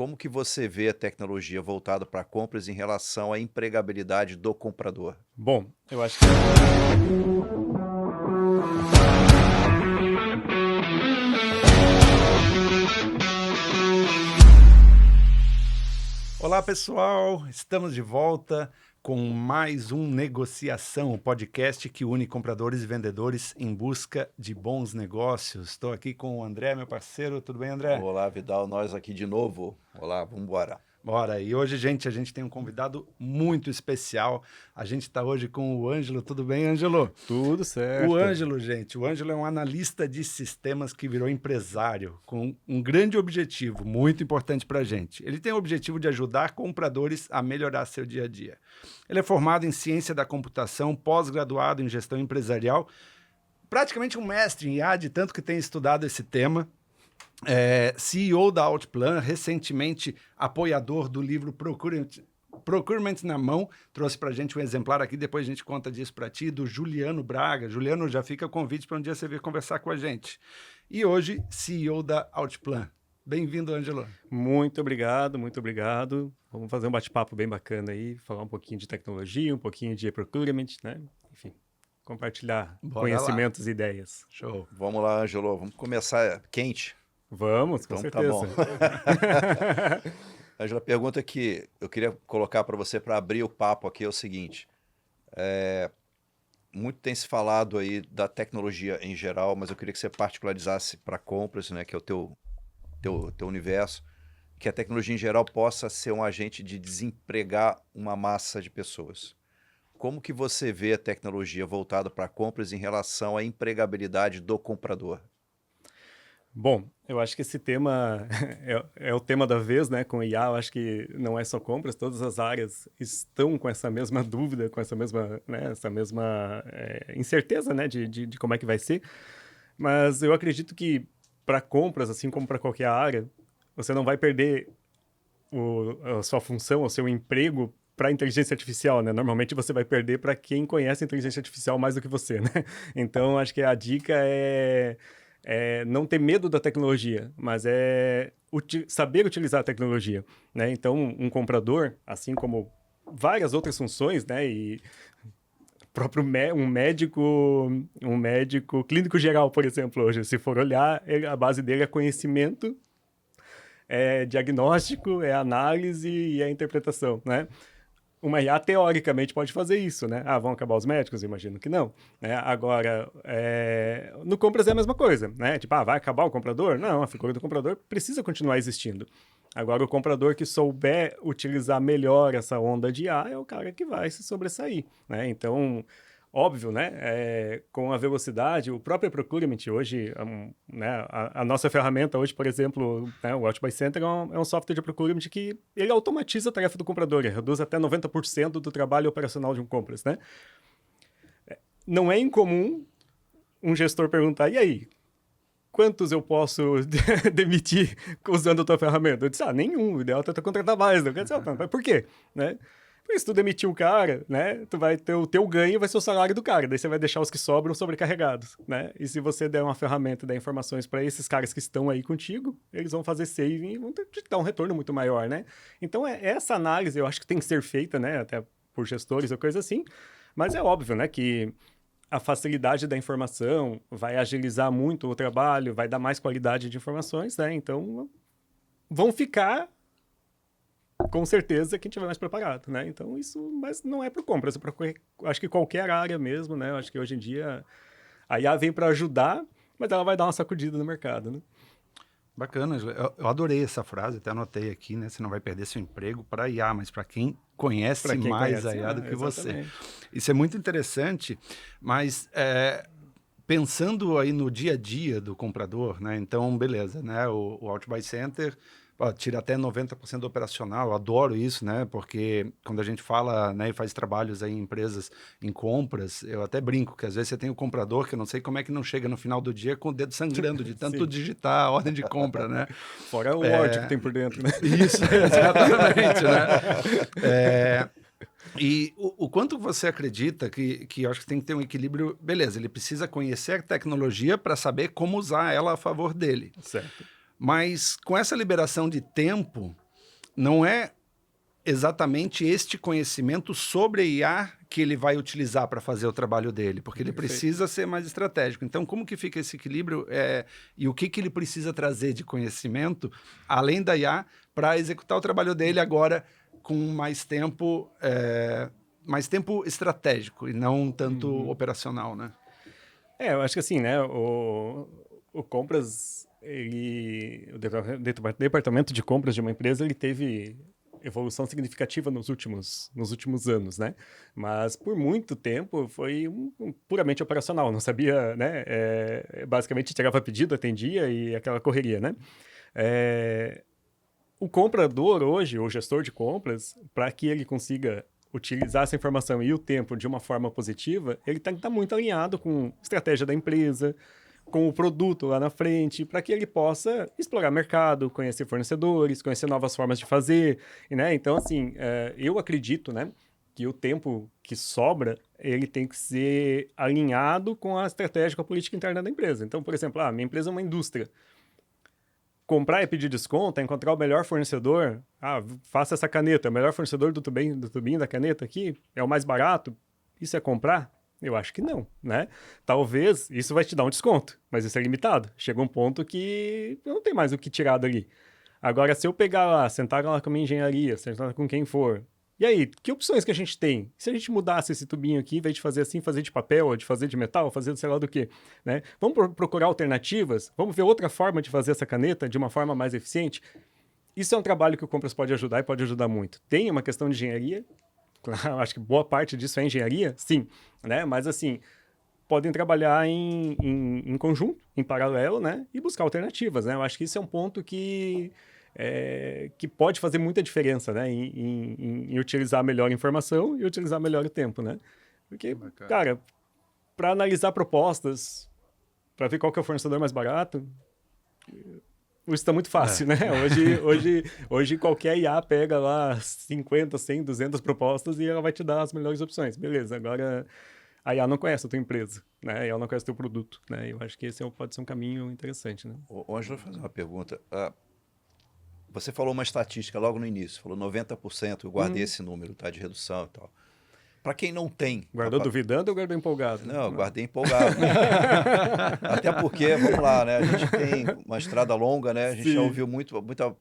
Como que você vê a tecnologia voltada para compras em relação à empregabilidade do comprador? Bom, eu acho que Olá, pessoal! Estamos de volta com mais um Negociação, o podcast que une compradores e vendedores em busca de bons negócios. Estou aqui com o André, meu parceiro. Tudo bem, André? Olá, Vidal, nós aqui de novo. Olá, vamos embora. Bora! E hoje, gente, a gente tem um convidado muito especial. A gente está hoje com o Ângelo. Tudo bem, Ângelo? tudo certo. O Ângelo é um analista de sistemas que virou empresário, com um grande objetivo, muito importante para a gente. Ele tem o objetivo de ajudar compradores a melhorar seu dia a dia. Ele é formado em ciência da computação, pós-graduado em gestão empresarial, praticamente um mestre em IA, de tanto que tem estudado esse tema. CEO da Outplan, recentemente apoiador do livro Procurement na Mão, trouxe para a gente um exemplar aqui, depois a gente conta disso para ti, do Juliano Braga. Juliano, já fica o convite para um dia você vir conversar com a gente. E hoje, CEO da Outplan. Bem-vindo, Ângelo. Muito obrigado, muito obrigado. Vamos fazer um bate-papo bem bacana aí, falar um pouquinho de tecnologia, um pouquinho de procurement, né? Enfim, compartilhar Bora conhecimentos e ideias. Show. Vamos lá, Ângelo, vamos começar quente. Vamos, com Então tá certeza. bom. Ângelo, a pergunta que eu queria colocar para você para abrir o papo aqui é o seguinte. Muito tem se falado aí da tecnologia em geral, mas eu queria que você particularizasse para compras, né, que é o teu universo, que a tecnologia em geral possa ser um agente de desempregar uma massa de pessoas. Como que você vê a tecnologia voltada para compras em relação à empregabilidade do comprador? Bom, eu acho que esse tema é o tema da vez, né? Com IA, eu acho que não é só compras, todas as áreas estão com essa mesma dúvida, com essa mesma, né, incerteza, né, de como é que vai ser. Mas eu acredito que para compras, assim como para qualquer área, você não vai perder a sua função, o seu emprego para a inteligência artificial, né? Normalmente você vai perder para quem conhece a inteligência artificial mais do que você, né? Então, acho que a dica é não ter medo da tecnologia, mas saber utilizar a tecnologia, né? Então, um comprador, assim como várias outras funções, né? E próprio um médico clínico geral, por exemplo, hoje, se for olhar, a base dele é conhecimento, é diagnóstico, é análise e é interpretação, né? Uma IA, teoricamente, pode fazer isso, né? Ah, vão acabar os médicos? Imagino que não. Né? Agora, no compras é a mesma coisa, né? Tipo, vai acabar o comprador? Não, a figura do comprador precisa continuar existindo. Agora, o comprador que souber utilizar melhor essa onda de IA é o cara que vai se sobressair, né? Então, óbvio, né? Com a velocidade, o próprio Procurement hoje, né? A nossa ferramenta hoje, por exemplo, né? O Outbuy Center é um software de Procurement que ele automatiza a tarefa do comprador, ele reduz até 90% do trabalho operacional de um compras, né? Não é incomum um gestor perguntar, e aí, quantos eu posso demitir usando a tua ferramenta? Eu disse, nenhum, o ideal é tu contratar mais. Né? Mas por quê? Né? Porque se tu demitir o cara, né, tu vai ter o teu ganho vai ser o salário do cara, daí você vai deixar os que sobram sobrecarregados, né? E se você der uma ferramenta, der informações para esses caras que estão aí contigo, eles vão fazer saving e vão te dar um retorno muito maior, né? Então, essa análise eu acho que tem que ser feita, né, até por gestores ou coisa assim, mas é óbvio, né, que a facilidade da informação vai agilizar muito o trabalho, vai dar mais qualidade de informações, né? Então, vão ficar, com certeza, quem estiver mais preparado, né? Então, mas não é para compras, é para acho que qualquer área mesmo, né? Eu acho que hoje em dia a IA vem para ajudar, mas ela vai dar uma sacudida no mercado, né? Bacana, eu adorei essa frase, até anotei aqui, né? Você não vai perder seu emprego para IA, mas para quem conhece mais a IA do que você. Isso é muito interessante, mas pensando aí no dia a dia do comprador, né? Então, beleza, né? O Outbuy Center tira até 90% do operacional, eu adoro isso, né? Porque quando a gente fala, né, e faz trabalhos aí em empresas, em compras, eu até brinco que às vezes você tem o comprador que eu não sei como é que não chega no final do dia com o dedo sangrando de tanto digitar a ordem de compra, né? Fora o Word que tem por dentro, né? Isso, exatamente, né? E o quanto você acredita que eu acho que tem que ter um equilíbrio, beleza, ele precisa conhecer a tecnologia para saber como usar ela a favor dele. Certo. Mas com essa liberação de tempo, não é exatamente este conhecimento sobre a IA que ele vai utilizar para fazer o trabalho dele, porque ele precisa ser mais estratégico. Então, como que fica esse equilíbrio e o que ele precisa trazer de conhecimento, além da IA, para executar o trabalho dele agora com mais tempo estratégico e não tanto operacional, né? Eu acho que assim, né, o compras, o departamento de compras de uma empresa, ele teve evolução significativa nos últimos anos, né? Mas por muito tempo foi puramente operacional, não sabia, né? Basicamente tirava pedido, atendia e aquela correria, né? O comprador hoje, o gestor de compras, para que ele consiga utilizar essa informação e o tempo de uma forma positiva, ele tem que estar muito alinhado com a estratégia da empresa, com o produto lá na frente, para que ele possa explorar mercado, conhecer fornecedores, conhecer novas formas de fazer, né? Então, assim, eu acredito, né, que o tempo que sobra, ele tem que ser alinhado com a estratégia, com a política interna da empresa. Então, por exemplo, minha empresa é uma indústria. Comprar é pedir desconto, é encontrar o melhor fornecedor. Faça essa caneta, o melhor fornecedor do tubinho da caneta aqui, é o mais barato. Isso é comprar? Eu acho que não, né? Talvez isso vai te dar um desconto, mas isso é limitado. Chega um ponto que não tem mais o que tirar dali. Agora, se eu pegar lá, sentar lá com a minha engenharia, sentar com quem for, e aí, que opções que a gente tem? Se a gente mudasse esse tubinho aqui, em vez de fazer assim, fazer de papel, ou de fazer de metal, fazer de sei lá do que, né? Vamos procurar alternativas? Vamos ver outra forma de fazer essa caneta de uma forma mais eficiente? Isso é um trabalho que o Compras pode ajudar e pode ajudar muito. Tem uma questão de engenharia, claro, acho que boa parte disso é engenharia, sim, né? Mas assim, podem trabalhar em conjunto, em paralelo, né? E buscar alternativas, né? Eu acho que isso é um ponto que pode fazer muita diferença, né? Em utilizar melhor a informação e utilizar melhor o tempo, né? Porque, cara, para analisar propostas, para ver qual que é o fornecedor mais barato, isso está muito fácil, né? Hoje qualquer IA pega lá 50, 100, 200 propostas e ela vai te dar as melhores opções. Beleza, agora a IA não conhece a tua empresa, né? A IA não conhece o teu produto, né? Eu acho que esse pode ser um caminho interessante, né? Ô, Ângelo, vou fazer uma pergunta. Você falou uma estatística logo no início, falou 90%, eu guardei esse número, tá, de redução e tal. Para quem não tem... Guardou duvidando ou guardou empolgado? Não, eu guardei empolgado. Até porque, vamos lá, né? A gente tem uma estrada longa, né? A gente já ouviu muita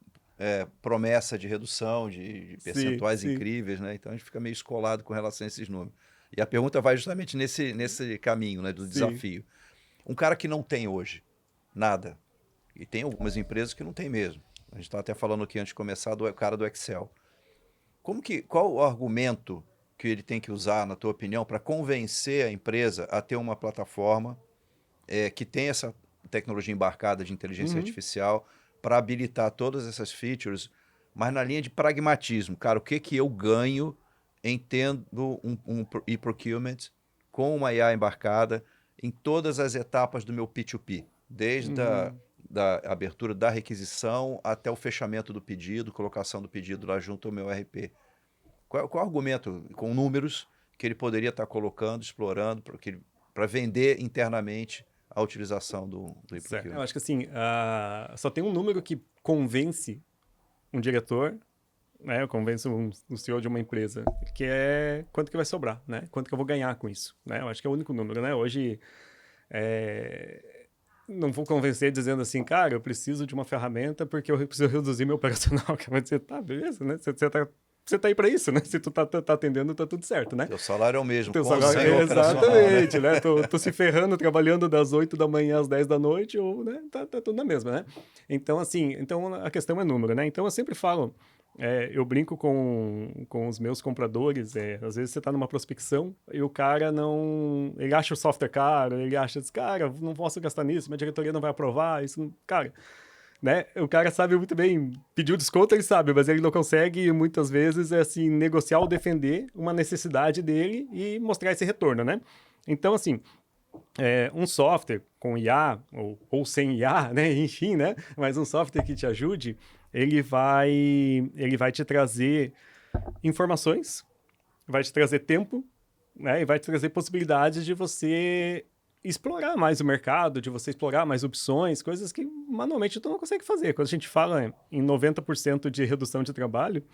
promessa de redução, de percentuais incríveis, né? Então a gente fica meio escolado com relação a esses números. E a pergunta vai justamente nesse caminho, né? Do desafio. Um cara que não tem hoje nada, e tem algumas empresas que não tem mesmo. A gente estava até falando aqui antes de começar do cara do Excel. Qual o argumento que ele tem que usar, na tua opinião, para convencer a empresa a ter uma plataforma que tem essa tecnologia embarcada de inteligência artificial para habilitar todas essas features, mas na linha de pragmatismo? Cara, o que eu ganho em tendo um e-procurement com uma IA embarcada em todas as etapas do meu P2P, desde da abertura da requisição até o fechamento do pedido, colocação do pedido lá junto ao meu RP. Qual o argumento, com números, que ele poderia estar colocando, explorando, para vender internamente a utilização do e-procurement? Eu acho que assim, só tem um número que convence um diretor, né? Convence um CEO de uma empresa, que é quanto que vai sobrar, né? Quanto que eu vou ganhar com isso, né? Eu acho que é o único número, né? Hoje, não vou convencer dizendo assim, cara, eu preciso de uma ferramenta porque eu preciso reduzir meu operacional. Que vai dizer, tá, beleza, né? Você tá aí para isso, né? Se tu tá atendendo, tá tudo certo, né? Teu salário é o mesmo. Teu salário é exatamente, né? Tô se ferrando, trabalhando das 8 da manhã às 10 da noite, ou, né? Tá tudo na mesma, né? Então, assim, a questão é número, né? Então, eu sempre falo, eu brinco com os meus compradores, às vezes você tá numa prospecção e o cara não... Ele acha o software caro, ele acha, cara, não posso gastar nisso, minha diretoria não vai aprovar, isso, cara... Né? O cara sabe muito bem, pediu desconto, ele sabe, mas ele não consegue, muitas vezes, assim, negociar ou defender uma necessidade dele e mostrar esse retorno, né? Então, assim, um software com IA, ou sem IA, né? Enfim, né? Mas um software que te ajude, ele vai te trazer informações, vai te trazer tempo, né? E vai te trazer possibilidades de você explorar mais o mercado, de você explorar mais opções, coisas que manualmente tu não consegue fazer. Quando a gente fala em 90% de redução de trabalho,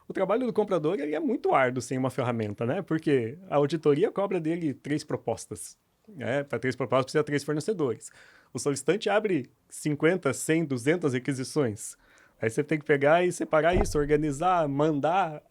o trabalho do comprador ele é muito árduo sem uma ferramenta, né? Porque a auditoria cobra dele 3 propostas. Né? Para 3 propostas precisa 3 fornecedores. O solicitante abre 50, 100, 200 requisições. Aí você tem que pegar e separar isso, organizar, mandar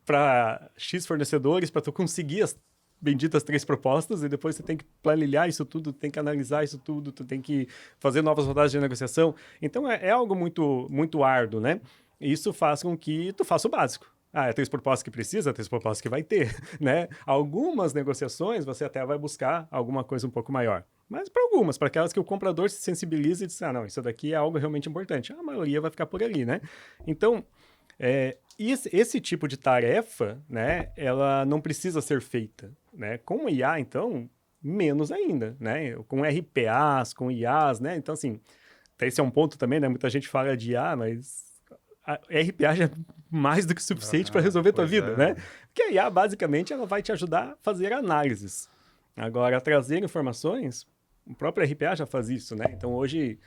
para X fornecedores para tu conseguir as benditas 3 propostas, e depois você tem que planilhar isso tudo, tem que analisar isso tudo, tu tem que fazer novas rodadas de negociação. Então é algo muito, muito árduo, né? Isso faz com que tu faça o básico. É 3 propostas que precisa, 3 propostas que vai ter, né? Algumas negociações você até vai buscar alguma coisa um pouco maior. Mas para algumas, para aquelas que o comprador se sensibiliza e diz, não, isso daqui é algo realmente importante. A maioria vai ficar por ali, né? Então, esse tipo de tarefa, né, ela não precisa ser feita, né? Com o IA, então, menos ainda, né? Com RPAs, com IAs, né? Então, assim, esse é um ponto também, né? Muita gente fala de IA, mas a RPA já é mais do que suficiente para resolver tua vida, né? Porque a IA, basicamente, ela vai te ajudar a fazer análises. Agora, trazer informações, o próprio RPA já faz isso, né? Então, hoje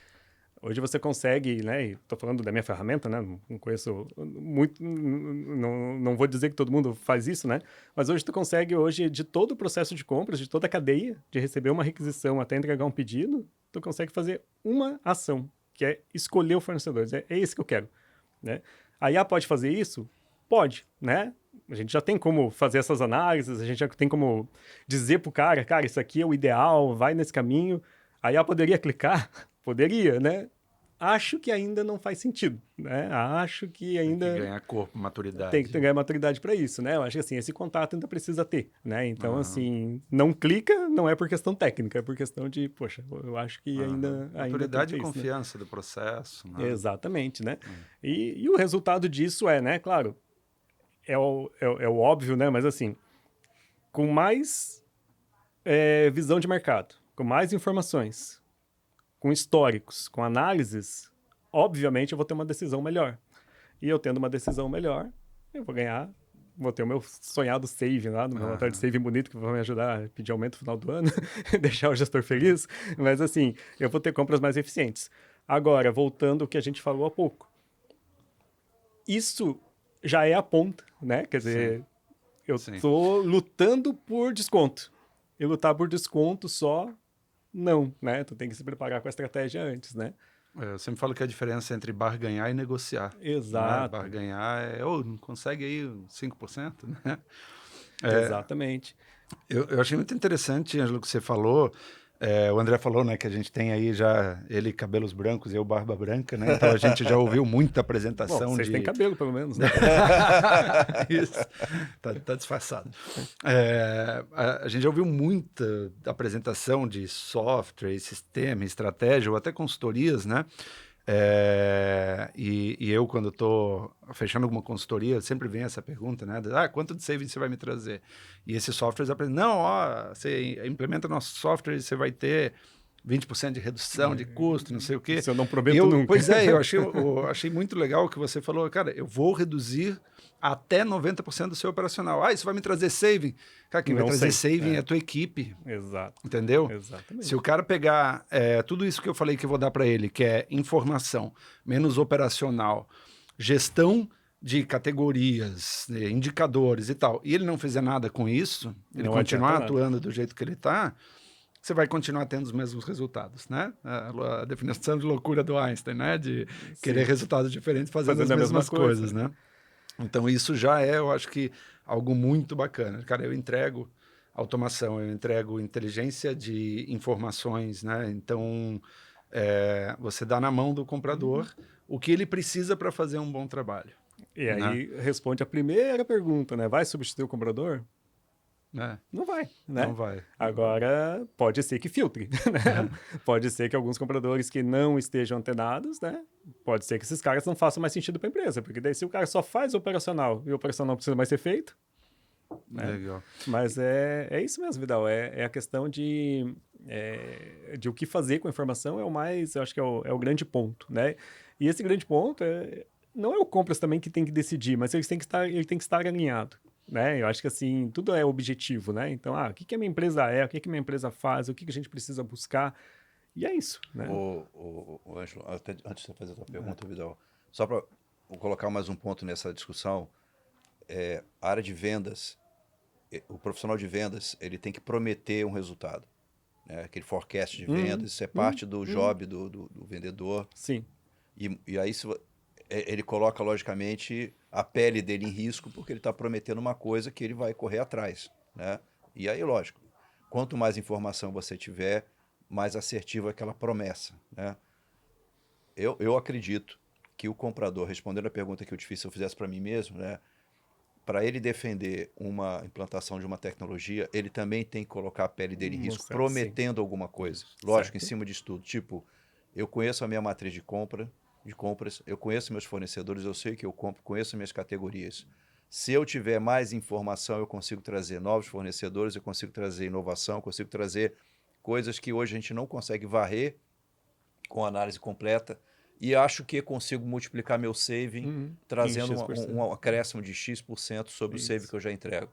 você consegue, né? Estou falando da minha ferramenta, né? Não conheço muito, não vou dizer que todo mundo faz isso, né? Mas hoje tu consegue, de todo o processo de compras, de toda a cadeia, de receber uma requisição até entregar um pedido, tu consegue fazer uma ação, que é escolher o fornecedor. É isso que eu quero, né? A IA pode fazer isso? Pode, né? A gente já tem como fazer essas análises, a gente já tem como dizer pro cara, isso aqui é o ideal, vai nesse caminho. A IA poderia clicar? Poderia, né? Acho que ainda não faz sentido, né? Acho que ainda... Tem que ganhar corpo, maturidade. Tem que ganhar maturidade para isso, né? Eu acho que, assim, esse contato ainda precisa ter, né? Então, assim, não clica, não é por questão técnica, é por questão de, poxa, eu acho que ainda... Maturidade e isso, confiança, né? Do processo. Né? Exatamente, né? E o resultado disso né? Claro, é o óbvio, né? Mas, assim, com mais visão de mercado, com mais informações, com históricos, com análises, obviamente eu vou ter uma decisão melhor. E eu tendo uma decisão melhor, eu vou ter o meu sonhado save lá, no meu relatório de save bonito, que vai me ajudar a pedir aumento no final do ano, deixar o gestor feliz. Mas assim, eu vou ter compras mais eficientes. Agora, voltando ao que a gente falou há pouco. Isso já é a ponta, né? Quer dizer, eu estou lutando por desconto. E lutar por desconto só... Não, né? Tu tem que se preparar com a estratégia antes, né? Eu sempre falo que a diferença entre barganhar e negociar. Exato. Né? Barganhar não consegue aí 5%, né? Exatamente. Eu achei muito interessante, Ângelo, que você falou. O André falou, né, que a gente tem aí já ele cabelos brancos e eu barba branca, né? Então a gente já ouviu muita apresentação. Bom, vocês têm cabelo, pelo menos, né? Isso. Tá disfarçado. A gente já ouviu muita apresentação de software, sistema, estratégia ou até consultorias, né? E eu, quando estou fechando alguma consultoria, sempre vem essa pergunta, né? Quanto de savings você vai me trazer? E esses softwares apresentam, você implementa nosso software e você vai ter 20% de redução de custo, não sei o quê. Isso eu não prometo nunca. Pois eu achei muito legal o que você falou. Cara, eu vou reduzir até 90% do seu operacional. Isso vai me trazer saving? Cara, quem vai trazer saving é a tua equipe. Exato. Entendeu? Exatamente. Se o cara pegar tudo isso que eu falei que eu vou dar para ele, que é informação, menos operacional, gestão de categorias, indicadores e tal, e ele não fizer nada com isso, ele continuar atuando do jeito que ele está, você vai continuar tendo os mesmos resultados, né? A definição de loucura do Einstein, né? De querer resultados diferentes fazendo as mesmas coisas, né? Então, isso já eu acho que, algo muito bacana. Cara, eu entrego automação, eu entrego inteligência de informações, né? Então, você dá na mão do comprador o que ele precisa para fazer um bom trabalho. E aí responde a primeira pergunta, né? Vai substituir o comprador? Não vai, né? Não vai. Agora, pode ser que filtre, né? Pode ser que alguns compradores que não estejam antenados, né? Pode ser que esses caras não façam mais sentido para a empresa, porque daí se o cara só faz operacional e o operacional não precisa mais ser feito, né? Legal. Mas é isso mesmo, Vidal. É a questão de o que fazer com a informação eu acho que é o grande ponto, né? E esse grande ponto não é o compras também que tem que decidir, mas ele tem que estar alinhado. né? Eu acho que, assim, tudo é objetivo, né? Então, o que a minha empresa é, o que a minha empresa faz, o que a gente precisa buscar, e é isso, né? O Ângelo, até antes de você fazer a tua pergunta, Vidal, só para colocar mais um ponto nessa discussão, a área de vendas, o profissional de vendas, ele tem que prometer um resultado, né? Aquele forecast de vendas, isso é parte do job do vendedor. Sim. E aí ele coloca, logicamente, a pele dele em risco, porque ele está prometendo uma coisa que ele vai correr atrás, né? E aí, lógico, quanto mais informação você tiver, mais assertiva é aquela promessa, né? Eu acredito que o comprador, respondendo a pergunta que eu te fiz, se eu fizesse para mim mesmo, né? Para ele defender uma implantação de uma tecnologia, ele também tem que colocar a pele dele em risco, Mostrar, prometendo alguma coisa. Lógico, Certo. em cima disso tudo. Tipo, eu conheço a minha matriz de compras, eu conheço meus fornecedores, eu sei que eu compro, conheço minhas categorias. Se eu tiver mais informação, eu consigo trazer novos fornecedores, eu consigo trazer inovação, eu consigo trazer coisas que hoje a gente não consegue varrer com análise completa. E acho que consigo multiplicar meu saving trazendo Em X%. um acréscimo de X% sobre o Isso. saving que eu já entrego.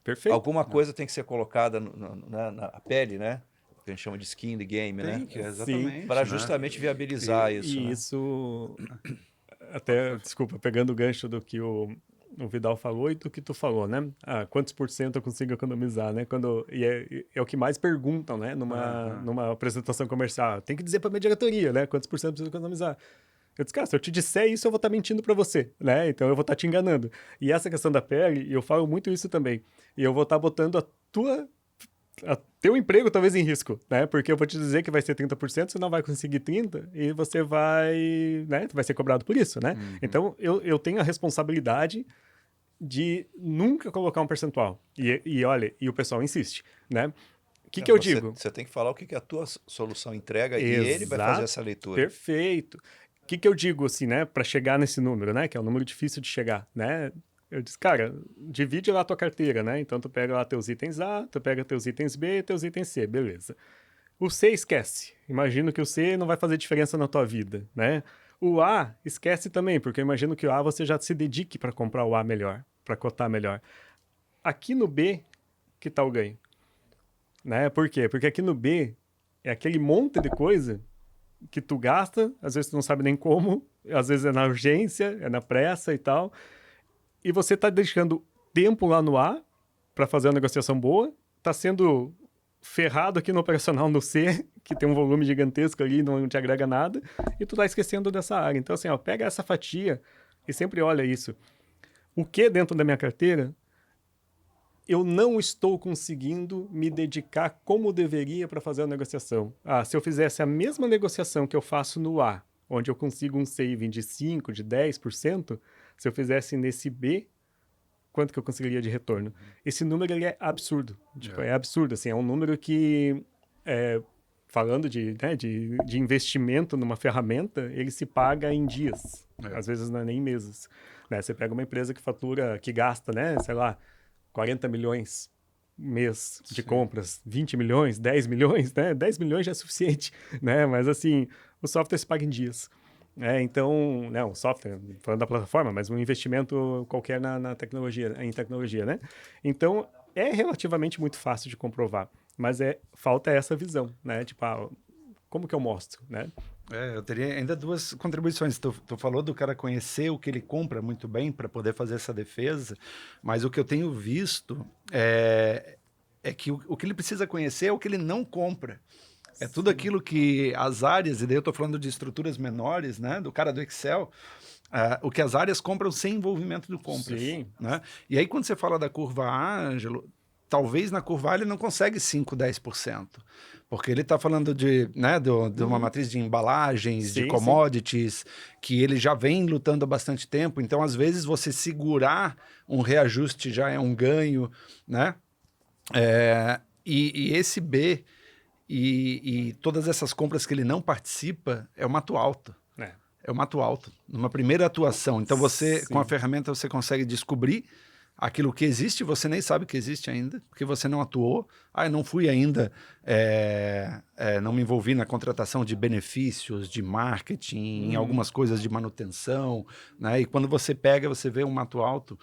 Perfeito. Alguma coisa tem que ser colocada na pele, né? Que a gente chama de skin in the game, né? Tem que, exatamente. Para né? justamente viabilizar isso, E né? isso, até, desculpa, pegando o gancho do que o Vidal falou e do que tu falou, né? Quantos por cento eu consigo economizar, né? E é o que mais perguntam, né? Numa apresentação comercial. Tem que dizer para minha diretoria, né? Quantos por cento eu preciso economizar? Eu disse, cara, se eu te disser isso, eu vou estar mentindo para você, né? Então eu vou estar te enganando. E essa questão da pele, eu falo muito isso também. E eu vou estar botando teu emprego talvez em risco, né? Porque eu vou te dizer que vai ser 30%, você não vai conseguir 30% e você vai, né? Tu vai ser cobrado por isso, né? Então eu tenho a responsabilidade de nunca colocar um percentual. E olha, e o pessoal insiste, né? O que eu digo? Você tem que falar o que a tua solução entrega e ele vai fazer essa leitura. Perfeito. O que eu digo, assim, né, para chegar nesse número, né, que é um número difícil de chegar, né? Eu disse, cara, divide lá a tua carteira, né? Então tu pega lá teus itens A, tu pega teus itens B e teus itens C, beleza. O C esquece. Imagino que o C não vai fazer diferença na tua vida, né? O A esquece também, porque eu imagino que o A você já se dedique para comprar o A melhor, para cotar melhor. Aqui no B, que tá o ganho? Né? Por quê? Porque aqui no B é aquele monte de coisa que tu gasta, às vezes tu não sabe nem como, às vezes é na urgência, é na pressa e tal, e você tá dedicando tempo lá no A para fazer uma negociação boa, tá sendo ferrado aqui no operacional no C, que tem um volume gigantesco ali, não te agrega nada, e tu tá esquecendo dessa área. Então, assim, pega essa fatia e sempre olha isso. O que dentro da minha carteira eu não estou conseguindo me dedicar como deveria para fazer a negociação. Se eu fizesse a mesma negociação que eu faço no A, onde eu consigo um saving de 5%, de 10%, se eu fizesse nesse B, quanto que eu conseguiria de retorno? Esse número ele é absurdo. É absurdo. Assim, é um número que, falando de investimento numa ferramenta, ele se paga em dias. Às vezes não é nem meses. Né? Você pega uma empresa que gasta, né, sei lá, 40 milhões mês de compras, 20 milhões, 10 milhões, né? 10 milhões já é suficiente, né? Mas, assim, o software se paga em dias. Então, né, um software, falando da plataforma, mas um investimento qualquer na tecnologia, em tecnologia, né? Então, é relativamente muito fácil de comprovar, mas falta essa visão, né? Tipo, como que eu mostro, né? Eu teria ainda duas contribuições. Tu falou do cara conhecer o que ele compra muito bem para poder fazer essa defesa, mas o que eu tenho visto é que o que ele precisa conhecer é o que ele não compra. É tudo aquilo que as áreas, e daí eu estou falando de estruturas menores, né, do cara do Excel, o que as áreas compram sem envolvimento do compras. Sim. Né? E aí quando você fala da curva A, Ângelo, talvez na curva A ele não consegue 5%, 10%. Porque ele está falando de uma matriz de embalagens, de commodities, que ele já vem lutando há bastante tempo. Então, às vezes, você segurar um reajuste já é um ganho, né? E esse B e todas essas compras que ele não participa é o mato alto. É o mato alto, numa primeira atuação. Então, com a ferramenta, você consegue descobrir aquilo que existe, você nem sabe que existe ainda, porque você não atuou. Eu não fui ainda, não me envolvi na contratação de benefícios, de marketing, em algumas coisas de manutenção, né? E quando você pega, você vê um mato alto,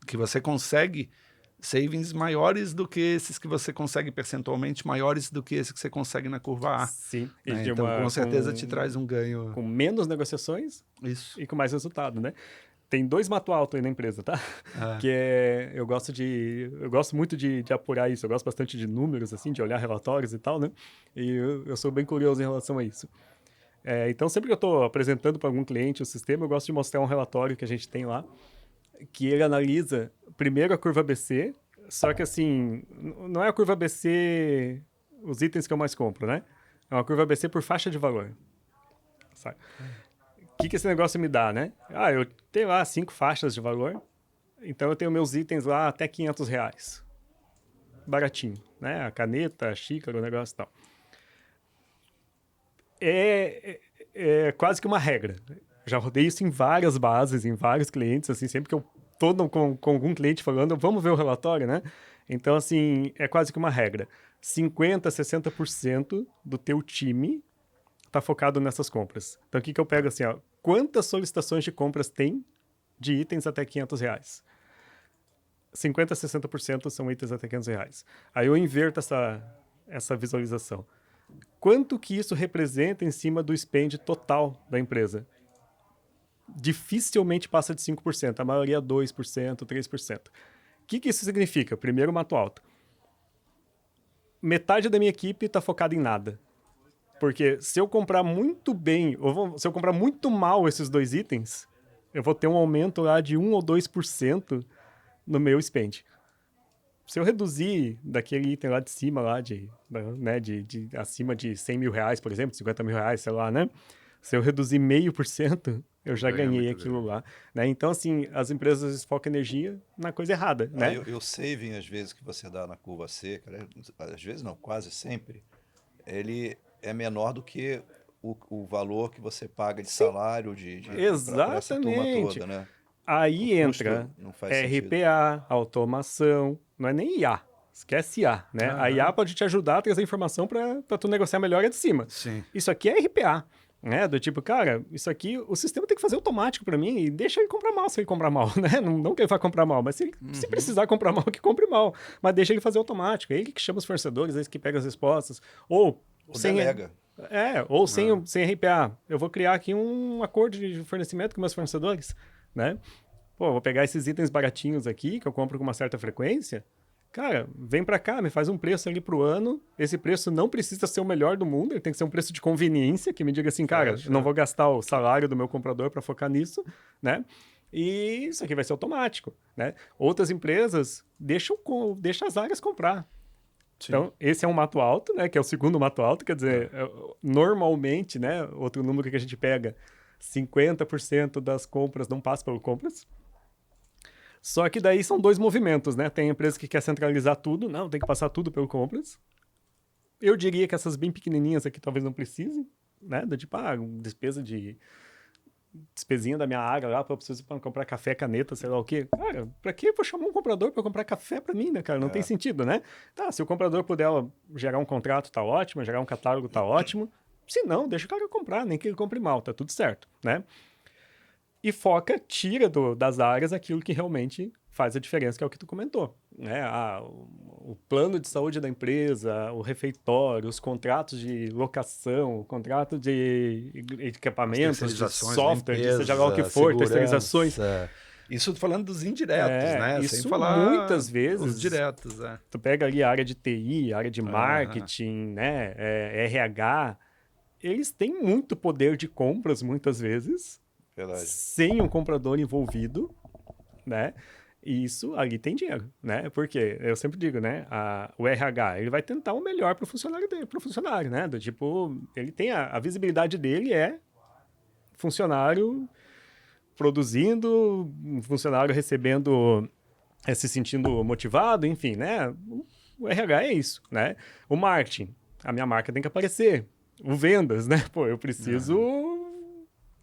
que você consegue savings maiores do que esses que você consegue percentualmente, maiores do que esses que você consegue na curva A. Sim. Né? Então, com certeza, te traz um ganho. Com menos negociações Isso. e com mais resultado, né? Tem 2 mato alto aí na empresa, tá? Que eu gosto muito de apurar isso, eu gosto bastante de números, assim, de olhar relatórios e tal, né? E eu sou bem curioso em relação a isso. Então, sempre que eu estou apresentando para algum cliente o sistema, eu gosto de mostrar um relatório que a gente tem lá, que ele analisa primeiro a curva ABC, só que assim, não é a curva ABC os itens que eu mais compro, né? É uma curva ABC por faixa de valor. Sabe? O que esse negócio me dá, né? Eu tenho lá 5 faixas de valor, então eu tenho meus itens lá até R$500. Baratinho, né? A caneta, a xícara, o negócio e tal. É quase que uma regra. Já rodei isso em várias bases, em vários clientes, assim, sempre que eu tô com algum cliente falando, vamos ver o relatório, né? Então, assim, é quase que uma regra. 50%, 60% do teu time tá focado nessas compras. Então, o que eu pego assim, quantas solicitações de compras tem de itens até R$500? 50%, 60% são itens até R$500. Aí eu inverto essa visualização. Quanto que isso representa em cima do spend total da empresa? Dificilmente passa de 5%, a maioria é 2%, 3%. O que isso significa? Primeiro, mato alto. Metade da minha equipe está focada em nada. Porque se eu comprar muito bem, ou se eu comprar muito mal esses 2 itens, eu vou ter um aumento lá de 1 ou 2% no meu spend. Se eu reduzir daquele item lá de cima, lá de acima de R$100 mil, por exemplo, R$50 mil, sei lá, né? Se eu reduzir 0,5%, eu já ganhei aquilo lá. Né? Então, assim, as empresas focam energia na coisa errada, né? E o saving, às vezes, que você dá na curva C, cara, às vezes não, quase sempre, ele é menor do que o valor que você paga de salário para essa turma toda, né? Aí entra RPA, automação, não é nem IA. Esquece IA, né? A IA pode te ajudar a trazer informação para tu negociar melhor a de cima. Sim. Isso aqui é RPA, né? Do tipo, cara, isso aqui o sistema tem que fazer automático para mim e deixa ele comprar mal se ele comprar mal, né? Não que ele vai comprar mal, mas se precisar comprar mal, que compre mal. Mas deixa ele fazer automático. É ele que chama os fornecedores, é ele que pega as respostas. Ou sem delega. Ou sem RPA. Eu vou criar aqui um acordo de fornecimento com meus fornecedores, né? Pô, vou pegar esses itens baratinhos aqui, que eu compro com uma certa frequência. Cara, vem pra cá, me faz um preço ali pro ano. Esse preço não precisa ser o melhor do mundo, ele tem que ser um preço de conveniência, que me diga assim, cara, eu não vou gastar o salário do meu comprador para focar nisso, né? E isso aqui vai ser automático, né? Outras empresas deixam as áreas comprar. Sim. Então, esse é um mato alto, né? Que é o segundo mato alto, quer dizer, normalmente, né? Outro número que a gente pega, 50% das compras não passa pelo compras. Só que daí são 2 movimentos, né? Tem empresa que quer centralizar tudo, não, tem que passar tudo pelo compras. Eu diria que essas bem pequenininhas aqui talvez não precisem, né? Do tipo, despesinha da minha área lá, eu preciso para comprar café, caneta, sei lá o quê. Cara, pra que eu vou chamar um comprador para comprar café para mim, né, cara? Não tem sentido, né? Tá, se o comprador puder gerar um contrato, tá ótimo, gerar um catálogo, tá ótimo. Se não, deixa o cara comprar, nem que ele compre mal, tá tudo certo, né? E tira das áreas aquilo que realmente faz a diferença, que é o que tu comentou, né? O plano de saúde da empresa, o refeitório, os contratos de locação, o contrato de equipamentos, de software, seja lá o que for, terceirizações. Isso falando dos indiretos, né? Isso sem falar muitas vezes. Os diretos, Tu pega ali a área de TI, a área de marketing, né? RH. Eles têm muito poder de compras, muitas vezes. Verdade. Sem um comprador envolvido, né? E isso ali tem dinheiro, né? Porque eu sempre digo, né? O RH, ele vai tentar o melhor para o funcionário, né? Do tipo, ele tem a visibilidade dele funcionário produzindo, funcionário recebendo, se sentindo motivado, enfim, né? O RH é isso, né? O marketing, a minha marca tem que aparecer. O vendas, né? Pô, eu preciso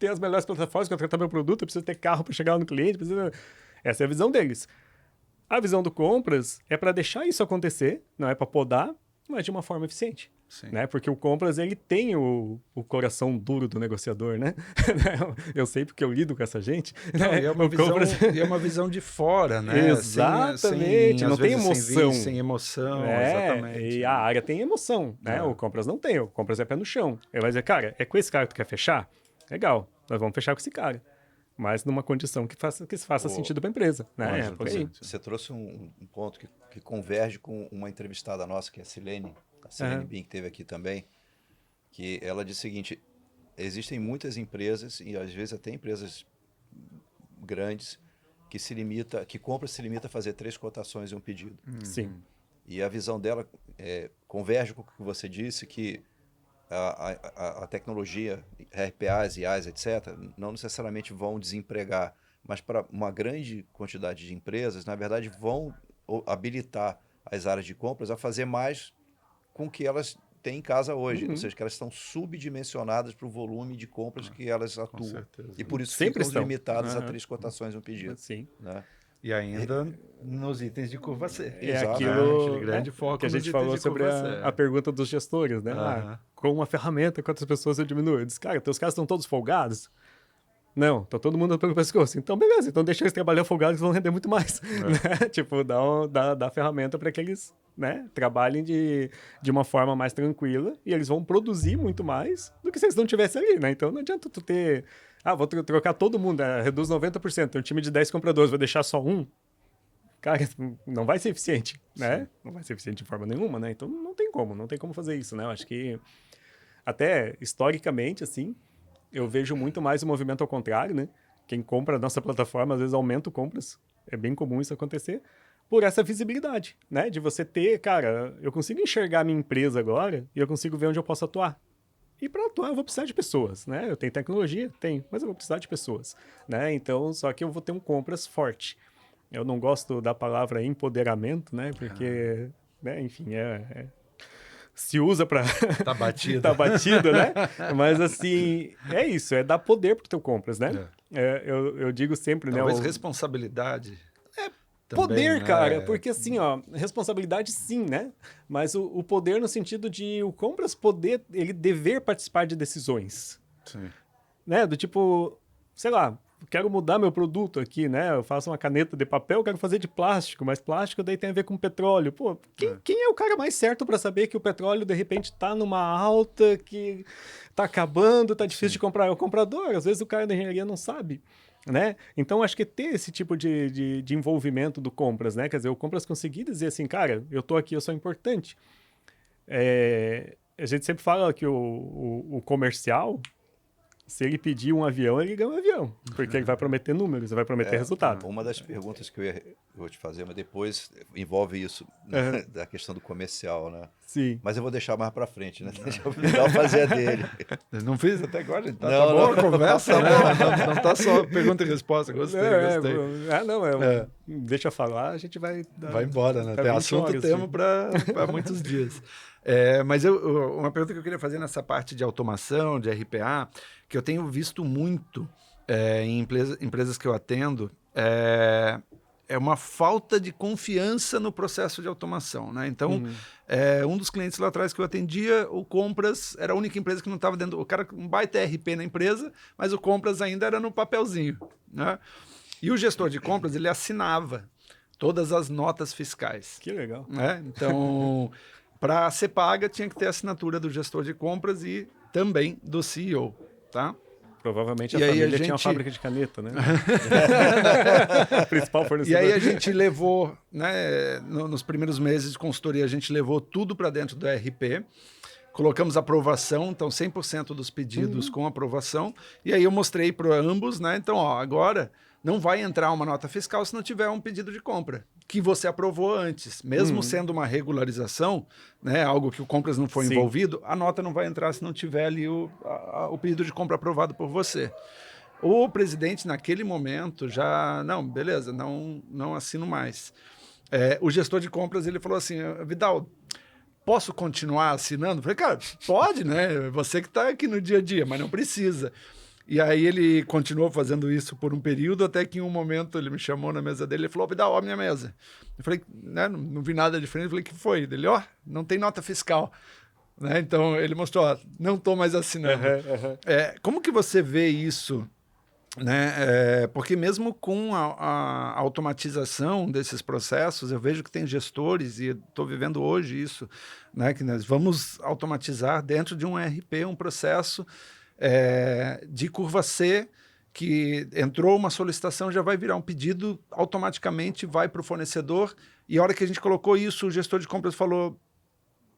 ter as melhores plataformas, contratar meu produto, eu preciso ter carro para chegar lá no cliente, essa é a visão deles. A visão do compras é para deixar isso acontecer, não é para podar, mas de uma forma eficiente. Sim. Né? Porque o compras, ele tem o coração duro do negociador, né? Eu sei porque eu lido com essa gente. Não, Né? e é uma visão de fora, né? Exatamente, não tem emoção. Sem emoção, exatamente. E a área tem emoção, né? O compras não tem, o compras é pé no chão. Ele vai dizer, cara, é com esse cara que tu quer fechar? Legal, nós vamos fechar com esse cara. Mas numa condição que faça sentido para a empresa, né? Por aí. Você trouxe um ponto que converge com uma entrevistada nossa, que é a Silene Bin, que esteve aqui também, que ela disse o seguinte: existem muitas empresas, e às vezes até empresas grandes, que compra se limita a fazer 3 cotações e um pedido. Sim. E a visão dela converge com o que você disse, que a tecnologia, RPAs, IAs, etc., não necessariamente vão desempregar, mas para uma grande quantidade de empresas, na verdade, vão habilitar as áreas de compras a fazer mais com o que elas têm em casa hoje. Ou seja, que elas estão subdimensionadas para o volume de compras que elas atuam. E por isso sempre ficam estão limitadas a 3 cotações e um pedido. Sim. Né? E ainda nos itens de curva C. Aquele grande foco que a gente falou sobre a pergunta dos gestores, né? Com uma ferramenta, quantas pessoas eu diminuo? Eu disse, cara, teus caras estão todos folgados? Não, tá todo mundo pelo pescoço. Então, beleza, então deixa eles trabalhar folgados, eles vão render muito mais. Né? Tipo, dá ferramenta para que eles, né, trabalhem de uma forma mais tranquila e eles vão produzir muito mais do que se eles não estivessem ali, né? Então não adianta tu ter... vou trocar todo mundo, reduz 90%, tem um time de 10 compradores, vou deixar só um. Cara, não vai ser eficiente, né? Sim. Não vai ser eficiente de forma nenhuma, né? Então não tem como fazer isso, né? Eu acho que até historicamente, assim, eu vejo muito mais o movimento ao contrário, né? Quem compra a nossa plataforma, às vezes aumenta o compras. É bem comum isso acontecer. Por essa visibilidade, né? De você ter, cara, eu consigo enxergar a minha empresa agora e eu consigo ver onde eu posso atuar. E para atuar eu vou precisar de pessoas, né? Eu tenho tecnologia? Tenho, mas eu vou precisar de pessoas, né? Então, só que eu vou ter um compras forte. Eu não gosto da palavra empoderamento, né? Porque, né? Enfim, se usa para... Tá batido. Tá batido, né? Mas, assim, é isso. É dar poder pro teu compras, né? Eu digo sempre, talvez né? Responsabilidade. Poder, né? cara, porque assim, ó, responsabilidade sim, né? Mas o poder no sentido de o compras poder, ele dever participar de decisões. Sim. Né? Do tipo, sei lá, quero mudar meu produto aqui, né? Eu faço uma caneta de papel, quero fazer de plástico, mas plástico daí tem a ver com petróleo. Pô, quem é o cara mais certo para saber que o petróleo de repente tá numa alta, que tá acabando, tá difícil de comprar? É o comprador, às vezes o cara da engenharia não sabe. Né? Então, acho que ter esse tipo de envolvimento do compras, né? Quer dizer, o compras conseguir dizer assim, cara, eu tô aqui, eu sou importante. A gente sempre fala que o comercial, se ele pedir um avião, ele ganha um avião. Porque ele vai prometer números, ele vai prometer resultado. Uma das perguntas que eu vou te fazer, mas depois envolve isso, da questão do comercial, né? Sim. Mas eu vou deixar mais para frente, né? Deixa o Vidal fazer a dele. Não fiz até agora, tá boa a conversa, né? Não tá só pergunta e resposta, gostei. Deixa eu falar, a gente vai... Vai embora, né? Tem assunto, temos para muitos dias. Mas uma pergunta que eu queria fazer nessa parte de automação, de RPA, que eu tenho visto muito em empresas que eu atendo, é uma falta de confiança no processo de automação, né? Então, um dos clientes lá atrás que eu atendia, o Compras era a única empresa que não estava dentro... O cara com um baita RP na empresa, mas o Compras ainda era no papelzinho, né? E o gestor de compras, ele assinava todas as notas fiscais. Que legal. Né? Então, para ser paga, tinha que ter a assinatura do gestor de compras e também do CEO, tá? Provavelmente a família tinha uma fábrica de caneta, né? Principal fornecedor. E aí a gente levou, né, nos primeiros meses de consultoria, a gente levou tudo para dentro do RP, colocamos aprovação, então 100% dos pedidos com aprovação, e aí eu mostrei para ambos, né? Então, agora não vai entrar uma nota fiscal se não tiver um pedido de compra, que você aprovou antes. Mesmo sendo uma regularização, né, algo que o compras não foi envolvido, a nota não vai entrar se não tiver ali o pedido de compra aprovado por você. O presidente, naquele momento, já... Não, beleza, não assino mais. O gestor de compras, ele falou assim, Vidal, posso continuar assinando? Eu falei, cara, pode, né? Você que está aqui no dia a dia, mas não precisa. E aí ele continuou fazendo isso por um período, até que em um momento ele me chamou na mesa dele e falou, me dá a minha mesa. Eu falei, né, não vi nada diferente. Eu falei, o que foi? Ele, não tem nota fiscal. Né? Então ele mostrou, não estou mais assinando. Como que você vê isso? Né? Porque mesmo com a automatização desses processos, eu vejo que tem gestores, e estou vivendo hoje isso, né? Que nós vamos automatizar dentro de um ERP um processo de curva C, que entrou uma solicitação, já vai virar um pedido, automaticamente vai para o fornecedor, e a hora que a gente colocou isso, o gestor de compras falou,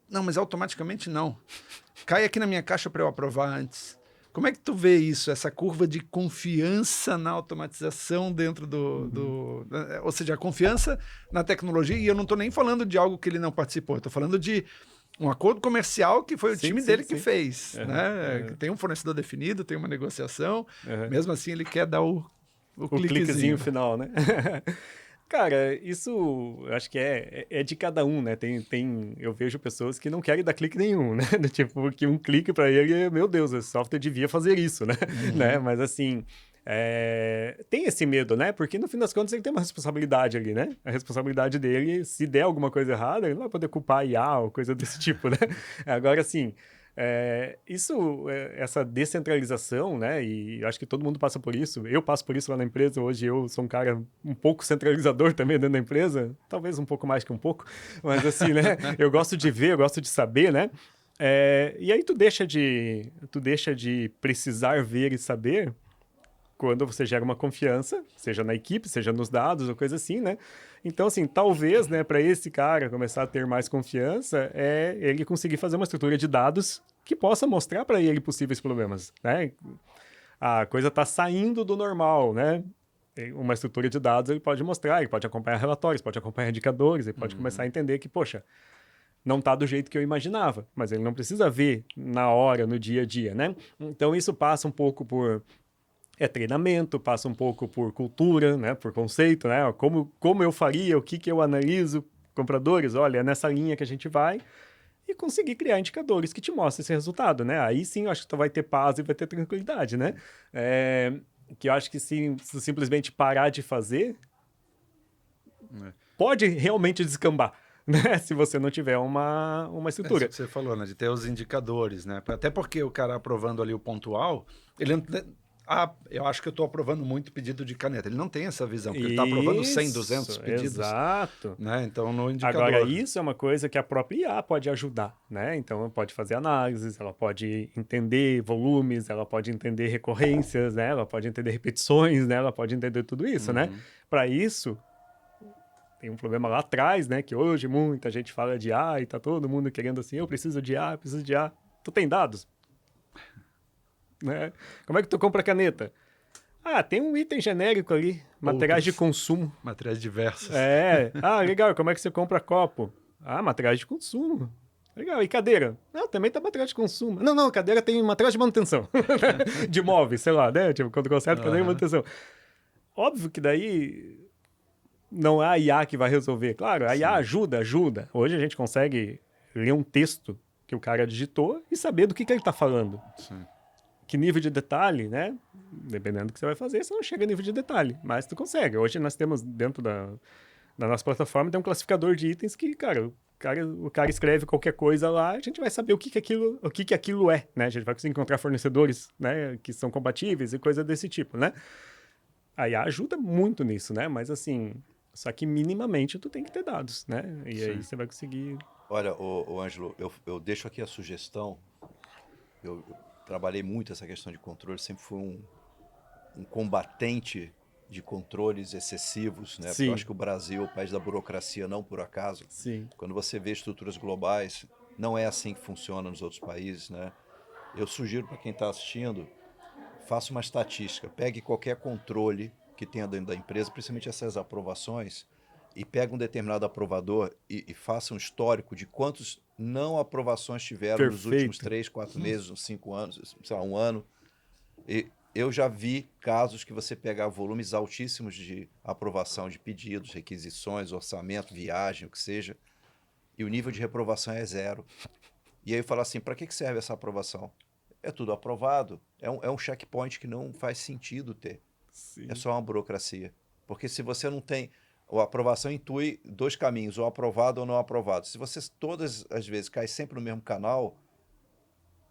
não, mas automaticamente não. Cai aqui na minha caixa para eu aprovar antes. Como é que tu vê isso, essa curva de confiança na automatização dentro ou seja, a confiança na tecnologia, e eu não estou nem falando de algo que ele não participou, eu estou falando de um acordo comercial que foi o time dele que fez. Né? Tem um fornecedor definido, tem uma negociação, mesmo assim ele quer dar o cliquezinho final, né? Cara, isso eu acho que é de cada um, né? Eu vejo pessoas que não querem dar clique nenhum, né? Tipo, que um clique para ele, meu Deus, esse software devia fazer isso, né? Né? Mas assim, tem esse medo, né? Porque no fim das contas ele tem uma responsabilidade ali, né? A responsabilidade dele, se der alguma coisa errada, ele não vai poder culpar a IA ou coisa desse tipo, né? Agora, assim, essa descentralização, né? E acho que todo mundo passa por isso. Eu passo por isso lá na empresa. Hoje eu sou um cara um pouco centralizador também dentro da empresa. Talvez um pouco mais que um pouco. Mas assim, né? Eu gosto de ver, eu gosto de saber, né? E aí tu deixa de precisar ver e saber quando você gera uma confiança, seja na equipe, seja nos dados ou coisa assim, né? Então, assim, talvez, né, para esse cara começar a ter mais confiança, ele conseguir fazer uma estrutura de dados que possa mostrar para ele possíveis problemas, né? A coisa está saindo do normal, né? Uma estrutura de dados ele pode mostrar, ele pode acompanhar relatórios, pode acompanhar indicadores, ele pode começar a entender que, poxa, não está do jeito que eu imaginava, mas ele não precisa ver na hora, no dia a dia, né? Então, isso passa um pouco por treinamento, passa um pouco por cultura, né, por conceito, né, como eu faria, o que eu analiso, compradores, olha, é nessa linha que a gente vai, e conseguir criar indicadores que te mostrem esse resultado, né, aí sim eu acho que tu vai ter paz e vai ter tranquilidade, né, que eu acho que se simplesmente parar de fazer, pode realmente descambar. Né? Se você não tiver uma estrutura. Isso que você falou, né, de ter os indicadores, né, até porque o cara aprovando ali o pontual, ele não... eu acho que eu estou aprovando muito pedido de caneta. Ele não tem essa visão, porque ele está aprovando 100, 200 pedidos. Exato. Né? Então, no indicador... Agora, isso é uma coisa que a própria IA pode ajudar, né? Então, ela pode fazer análises, ela pode entender volumes, ela pode entender recorrências, né? Ela pode entender repetições, né? Ela pode entender tudo isso, né? Para isso, tem um problema lá atrás, né? Que hoje muita gente fala de IA e tá todo mundo querendo assim, eu preciso de IA, eu preciso de IA. Tu tem dados? Né? Como é que tu compra caneta? Tem um item genérico ali, materiais de consumo. Materiais diversos. Legal, como é que você compra copo? Materiais de consumo. Legal, e cadeira? Não, também tá material de consumo. Não, cadeira tem material de manutenção. De móveis, sei lá, né? Tipo, quando conserta, cadeira de manutenção. Óbvio que daí não é a IA que vai resolver. Claro, a IA ajuda. Hoje a gente consegue ler um texto que o cara digitou e saber do que ele tá falando. Sim. Que nível de detalhe, né? Dependendo do que você vai fazer, você não chega a nível de detalhe, mas tu consegue. Hoje nós temos dentro da nossa plataforma tem um classificador de itens que, cara, o cara escreve qualquer coisa lá, a gente vai saber o que aquilo é, né? A gente vai conseguir encontrar fornecedores, né, que são compatíveis e coisa desse tipo, né? A IA ajuda muito nisso, né? Mas assim, só que minimamente tu tem que ter dados, né? E aí você vai conseguir... Olha, o Ângelo, eu deixo aqui a sugestão. Eu trabalhei muito essa questão de controle, sempre fui um combatente de controles excessivos, né? Porque eu acho que o Brasil é o país da burocracia, não por acaso. Sim. Quando você vê estruturas globais, não é assim que funciona nos outros países, né? Eu sugiro para quem está assistindo, faça uma estatística, pegue qualquer controle que tenha dentro da empresa, principalmente essas aprovações, e pega um determinado aprovador e faça um histórico de quantos não aprovações tiveram nos últimos 3, 4 meses, 5 anos, sei lá, 1 ano. E eu já vi casos que você pegar volumes altíssimos de aprovação de pedidos, requisições, orçamento, viagem, o que seja, e o nível de reprovação é 0. E aí eu falo assim, para que serve essa aprovação? é tudo aprovado. É um checkpoint que não faz sentido ter. Sim. É só uma burocracia. Porque se você não tem... A aprovação intui 2 caminhos, ou aprovado ou não aprovado. Se você todas as vezes cai sempre no mesmo canal,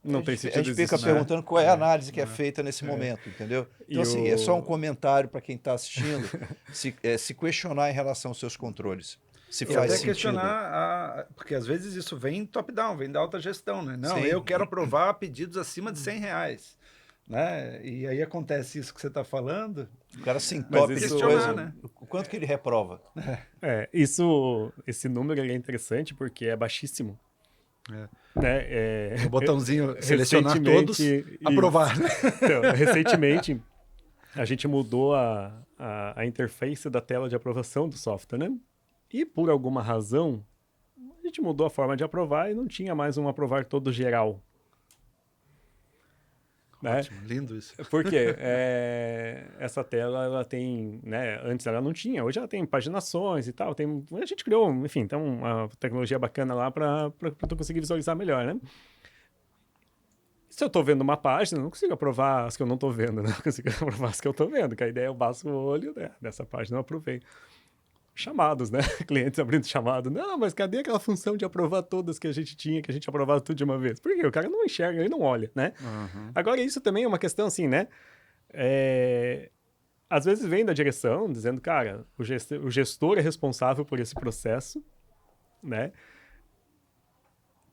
Não tem a sentido gente fica existir. perguntando qual é a análise que é feita nesse momento, entendeu? Então, E assim, é só um o- comentário para quem está assistindo se questionar em relação aos seus controles. Se E faz até sentido. questionar, porque às vezes isso vem top-down, vem da alta gestão, né? Não, Sim. eu quero aprovar pedidos acima de R$100, né? E aí acontece isso que você está falando. O cara se entope de isso- coisa, né? o quanto que ele reprova? Esse número ele é interessante porque é baixíssimo. É. Né? O botãozinho selecionar todos, recentemente- aprovar, né? Então, recentemente, a gente mudou a interface da tela de aprovação do software, né? E por alguma razão, a gente mudou a forma de aprovar e não tinha mais um aprovar todo geral. Né? Ótimo, lindo isso. Por quê? Essa tela, ela tem, né? Antes ela não tinha, hoje ela tem paginações e tal. A gente criou, enfim, então uma tecnologia bacana lá para tu conseguir visualizar melhor, né? Se eu estou vendo uma página, eu não consigo aprovar as que eu não estou vendo, né? Eu consigo aprovar as que eu estou vendo, que a ideia é eu baço o olho, né? Dessa página eu aprovei. Chamados, né? Clientes abrindo chamado. Não, mas cadê aquela função de aprovar todas que a gente tinha, que a gente aprovava tudo de uma vez? Por quê? O cara não enxerga, ele não olha, né? Agora, isso também é uma questão assim, né? Às vezes vem da direção, dizendo, cara, o gestor é responsável por esse processo, né?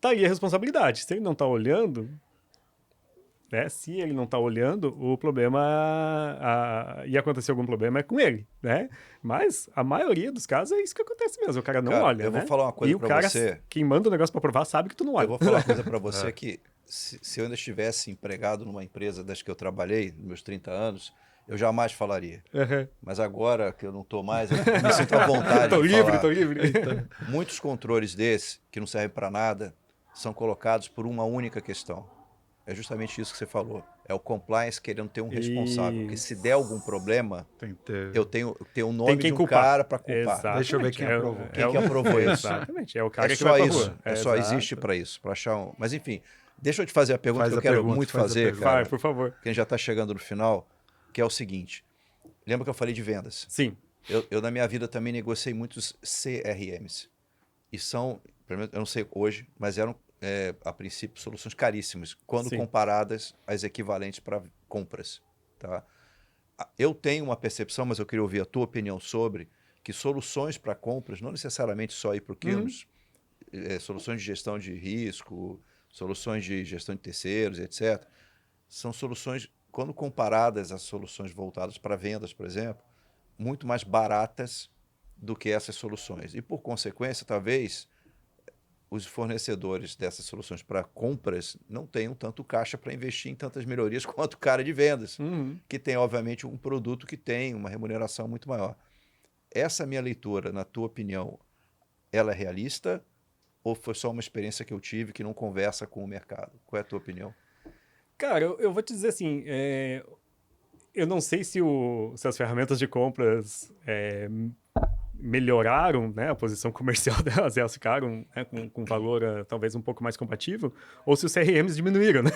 Tá aí a responsabilidade. Se ele não tá olhando, né? Se ele não está olhando, o problema ia acontecer algum problema é com ele, né? Mas a maioria dos casos é isso que acontece mesmo. O cara não olha, eu né? vou falar uma coisa e o pra cara, você. quem manda o negócio para provar, sabe que tu não olha. Eu vou falar uma coisa para você que se eu ainda estivesse empregado numa empresa das que eu trabalhei, nos meus 30 anos, eu jamais falaria. Uhum. Mas agora que eu não estou mais, eu me sinto à vontade Tô de livre, falar. tô livre. Muitos controles desses, que não servem para nada, são colocados por uma única questão. É justamente isso que você falou. É o compliance querendo ter um responsável. Porque se der algum problema, Tem que ter... eu tenho o nome quem de um culpar. cara para culpar. Exatamente. Deixa eu ver quem aprovou. Quem que aprovou isso? Exatamente. É o cara É que só vai pra isso. rua. É só Exato. existe para isso, para achar um. Mas enfim, deixa eu te fazer a pergunta Faz que eu a quero pergunta, muito faz a fazer, pergunta. cara. Vai, por favor. Porque a gente já está chegando no final, que é o seguinte. Lembra que eu falei de vendas? Sim. Eu na minha vida também negociei muitos CRMs. E são, pelo menos, eu não sei hoje, mas eram, a princípio, soluções caríssimas, quando Sim. comparadas às equivalentes para compras. Tá? Eu tenho uma percepção, mas eu queria ouvir a tua opinião sobre, que soluções para compras, não necessariamente só ir para o Kilmes, soluções de gestão de risco, soluções de gestão de terceiros, etc., são soluções, quando comparadas às soluções voltadas para vendas, por exemplo, muito mais baratas do que essas soluções. E, por consequência, talvez os fornecedores dessas soluções para compras não tenham tanto caixa para investir em tantas melhorias quanto o cara de vendas, que tem, obviamente, um produto que tem uma remuneração muito maior. Essa minha leitura, na tua opinião, ela é realista ou foi só uma experiência que eu tive que não conversa com o mercado? Qual é a tua opinião? Cara, eu vou te dizer assim, eu não sei se as ferramentas de compras melhoraram, né, a posição comercial delas, elas ficaram, né, com valor talvez um pouco mais compatível, ou se os CRMs diminuíram, né?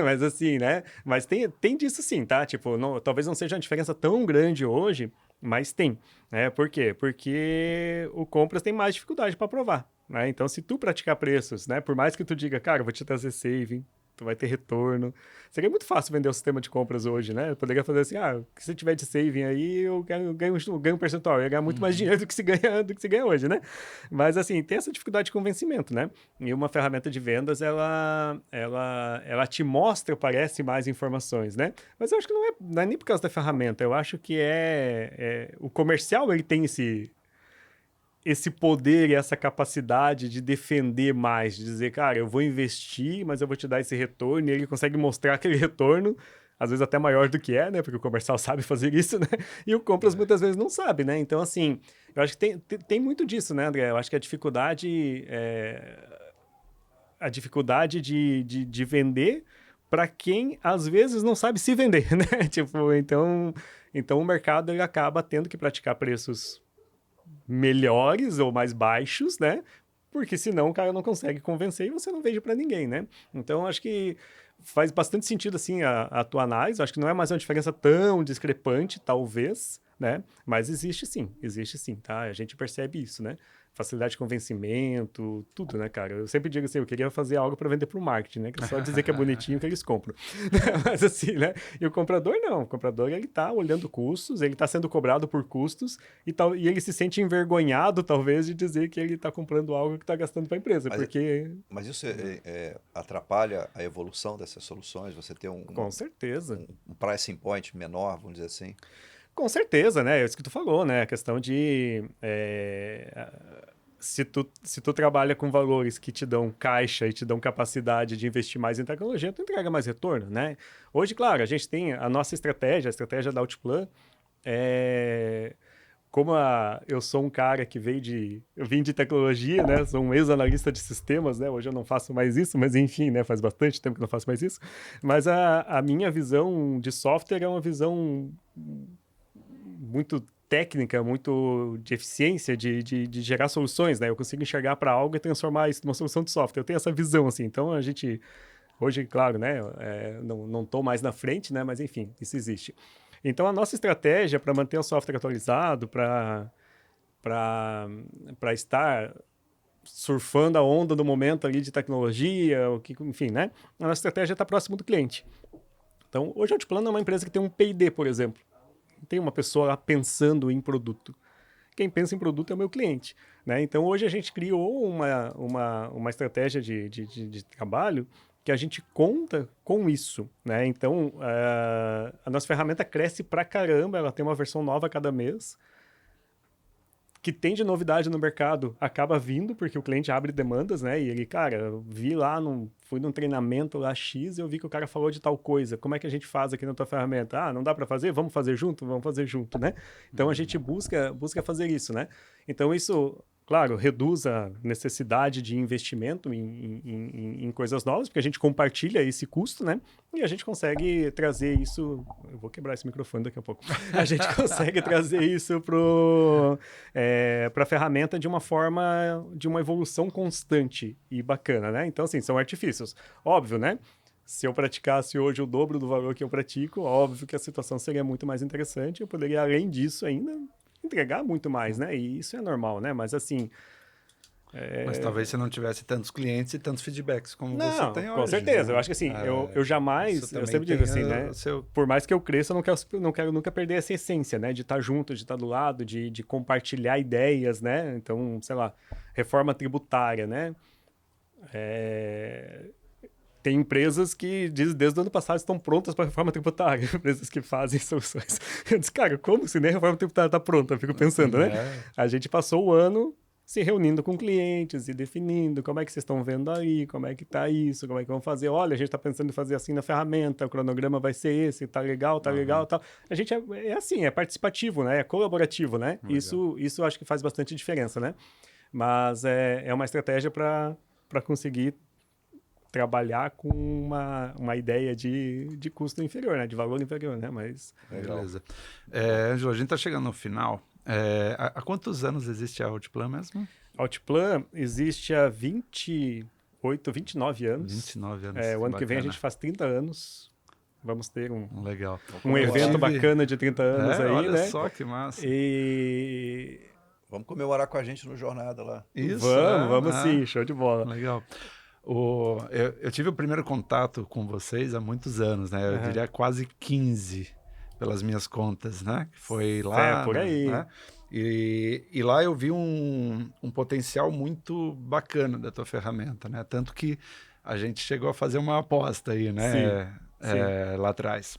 Mas assim, né? Mas tem disso sim, tá? Tipo, talvez não seja uma diferença tão grande hoje, mas tem, né? Por quê? Porque o compras tem mais dificuldade para provar, né? Então, se tu praticar preços, né, por mais que tu diga, cara, eu vou te trazer saving, tu vai ter retorno. Seria muito fácil vender o sistema de compras hoje, né? Eu poderia fazer assim, se tiver de saving aí, eu ganho um percentual. Eu ia ganhar muito mais dinheiro do que se ganha hoje, né? Mas, assim, tem essa dificuldade de convencimento, né? E uma ferramenta de vendas, ela te mostra, parece, mais informações, né? Mas eu acho que não é nem por causa da ferramenta. Eu acho que o comercial, ele tem esse poder e essa capacidade de defender mais, de dizer, cara, eu vou investir, mas eu vou te dar esse retorno, e ele consegue mostrar aquele retorno, às vezes até maior do que né? Porque o comercial sabe fazer isso, né? E o compras muitas vezes não sabe, né? Então, assim, eu acho que tem muito disso, né, André? Eu acho que a dificuldade de vender para quem, às vezes, não sabe se vender, né? Tipo, então o mercado ele acaba tendo que praticar preços melhores ou mais baixos, né? porque senão o cara não consegue convencer e você não vende para ninguém, né? Então, acho que faz bastante sentido, assim, a tua análise. Acho que não é mais uma diferença tão discrepante, talvez, né? Mas existe sim, tá? A gente percebe isso, né? Facilidade de convencimento, tudo, né, cara? Eu sempre digo assim, eu queria fazer algo para vender para o marketing, né? Que é só dizer que é bonitinho que eles compram. Mas assim, né? E o comprador não. O comprador, ele tá olhando custos, ele tá sendo cobrado por custos e ele se sente envergonhado, talvez, de dizer que ele tá comprando algo que tá gastando para a empresa, Mas, porque... mas isso atrapalha a evolução dessas soluções? Você ter Com certeza. um pricing point menor, vamos dizer assim? Com certeza, né? É isso que tu falou, né? A questão de... se tu trabalha com valores que te dão caixa e te dão capacidade de investir mais em tecnologia, tu entrega mais retorno, né? Hoje, claro, a gente tem a nossa estratégia, a estratégia da Outplan, como eu sou um cara que eu vim de tecnologia, né? Sou um ex-analista de sistemas, né? Hoje eu não faço mais isso, mas enfim, né? Faz bastante tempo que eu não faço mais isso. Mas a minha visão de software é uma visão muito técnica, muito de eficiência, de gerar soluções, né? Eu consigo enxergar para algo e transformar isso numa solução de software. Eu tenho essa visão, assim. Então, a gente... Hoje, claro, né? Não estou mais na frente, né? Mas, enfim, isso existe. Então, a nossa estratégia para manter o software atualizado, para estar surfando a onda do momento ali de tecnologia, enfim, né? A nossa estratégia está próximo do cliente. Então, hoje a Outplan é uma empresa que tem um P&D, por exemplo. Tem uma pessoa lá pensando em produto. Quem pensa em produto é o meu cliente, né? Então, hoje a gente criou uma estratégia de trabalho que a gente conta com isso, né? Então, a nossa ferramenta cresce pra caramba, ela tem uma versão nova a cada mês. Que tem de novidade no mercado acaba vindo, porque o cliente abre demandas, né? E ele, cara, eu vi lá, fui num treinamento lá X e eu vi que o cara falou de tal coisa. Como é que a gente faz aqui na tua ferramenta? Ah, não dá para fazer? Vamos fazer junto? Vamos fazer junto, né? Então a gente busca fazer isso, né? Então isso, claro, reduz a necessidade de investimento em coisas novas, porque a gente compartilha esse custo, né? E a gente consegue trazer isso... Eu vou quebrar esse microfone daqui a pouco. A gente consegue trazer isso para a ferramenta de uma forma, de uma evolução constante e bacana, né? Então, assim, são artifícios. Óbvio, né? Se eu praticasse hoje o dobro do valor que eu pratico, óbvio que a situação seria muito mais interessante. Eu poderia, além disso, ainda entregar muito mais, né? E isso é normal, né? Mas, assim... Mas talvez você não tivesse tantos clientes e tantos feedbacks como você tem hoje. Com certeza. Né? Eu acho que assim, eu jamais, eu sempre digo assim, né? Por mais que eu cresça, eu não quero nunca perder essa essência, né? De estar junto, de estar do lado, de compartilhar ideias, né? Então, sei lá, reforma tributária, né? Tem empresas que, desde o ano passado, estão prontas para a reforma tributária. Empresas que fazem soluções. Eu disse, cara, como se nem a reforma tributária está pronta? Eu fico pensando, né? A gente passou o ano se reunindo com clientes e definindo como é que vocês estão vendo aí, como é que tá isso, como é que vão fazer. Olha, a gente está pensando em fazer assim na ferramenta, o cronograma vai ser esse, tá legal, tal. A gente é assim, é participativo, né? É colaborativo, né? Isso acho que faz bastante diferença, né? Mas é uma estratégia para conseguir trabalhar com uma ideia de custo inferior, né? De valor inferior, né? Mas... Beleza. Ângelo, a gente está chegando no final. Há quantos anos existe a Outplan mesmo? A Outplan existe há 28, 29 anos. 29 anos. O ano que vem a gente faz 30 anos. Vamos ter legal. um evento bacana de 30 anos aí, olha né? Só que massa. E... Vamos comemorar com a gente no Jornada lá. Isso, vamos sim, show de bola. Legal. Eu tive o primeiro contato com vocês há muitos anos, né? Eu diria quase 15, pelas minhas contas, né? Que foi lá... por aí. Né? E lá eu vi um potencial muito bacana da tua ferramenta, né? Tanto que a gente chegou a fazer uma aposta aí, né? Sim. Lá atrás.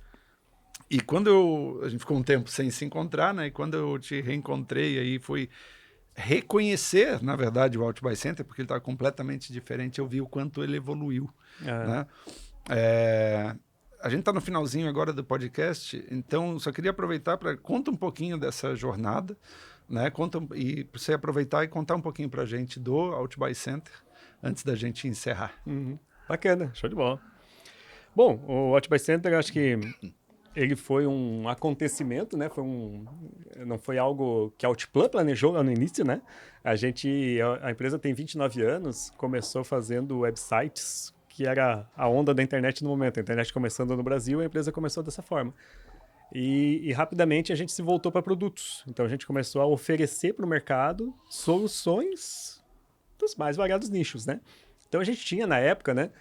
E quando a gente ficou um tempo sem se encontrar, né? E quando eu te reencontrei aí, fui reconhecer, na verdade, o Out Buy Center, porque ele estava completamente diferente, eu vi o quanto ele evoluiu, né? A gente está no finalzinho agora do podcast, então só queria aproveitar para contar um pouquinho dessa jornada, né? E para você aproveitar e contar um pouquinho para a gente do Out Buy Center, antes da gente encerrar. Bacana, show de bola. Bom, o Out Buy Center, acho que ele foi um acontecimento, né? Não foi algo que a Outplan planejou lá no início, né? A empresa tem 29 anos, começou fazendo websites, que era a onda da internet no momento. A internet começando no Brasil, a empresa começou dessa forma. E rapidamente a gente se voltou para produtos. Então a gente começou a oferecer para o mercado soluções dos mais variados nichos, né? Então a gente tinha na época, né?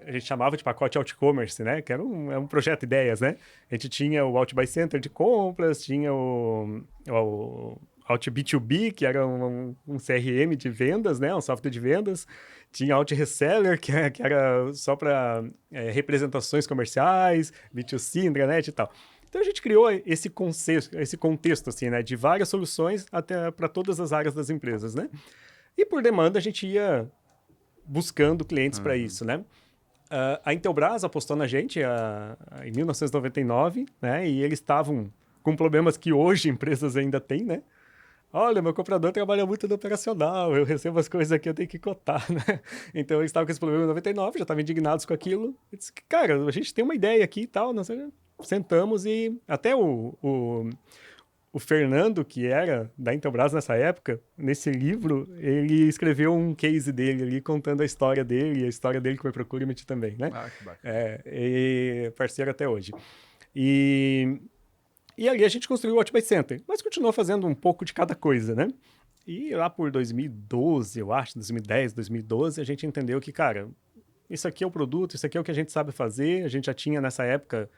A gente chamava de pacote Out-Commerce, né? Que era um projeto de ideias, né? A gente tinha o Out Buy Center de compras, tinha o Out B2B, que era um CRM de vendas, né? Um software de vendas. Tinha Out Reseller, que era só para representações comerciais, B2C, intranet e tal. Então a gente criou esse contexto assim, né? De várias soluções até para todas as áreas das empresas, né? E por demanda a gente ia buscando clientes para isso, né? A Intelbras apostou na gente em 1999, né? E eles estavam com problemas que hoje empresas ainda têm, né? Olha, meu comprador trabalha muito no operacional, eu recebo as coisas aqui, eu tenho que cotar, né? Então eles estavam com esse problema em 99, já estavam indignados com aquilo. Eu disse, cara, a gente tem uma ideia aqui e tal, nós sentamos e até o Fernando, que era da Intelbras nessa época, nesse livro, ele escreveu um case dele ali, contando a história dele e a história dele com o Procurement também, né? Ah, que bacana. E parceiro até hoje. E ali a gente construiu o Out Buy Center, mas continuou fazendo um pouco de cada coisa, né? E lá por 2012, eu acho, 2010, 2012, a gente entendeu que, cara, isso aqui é o produto, isso aqui é o que a gente sabe fazer. A gente já tinha nessa época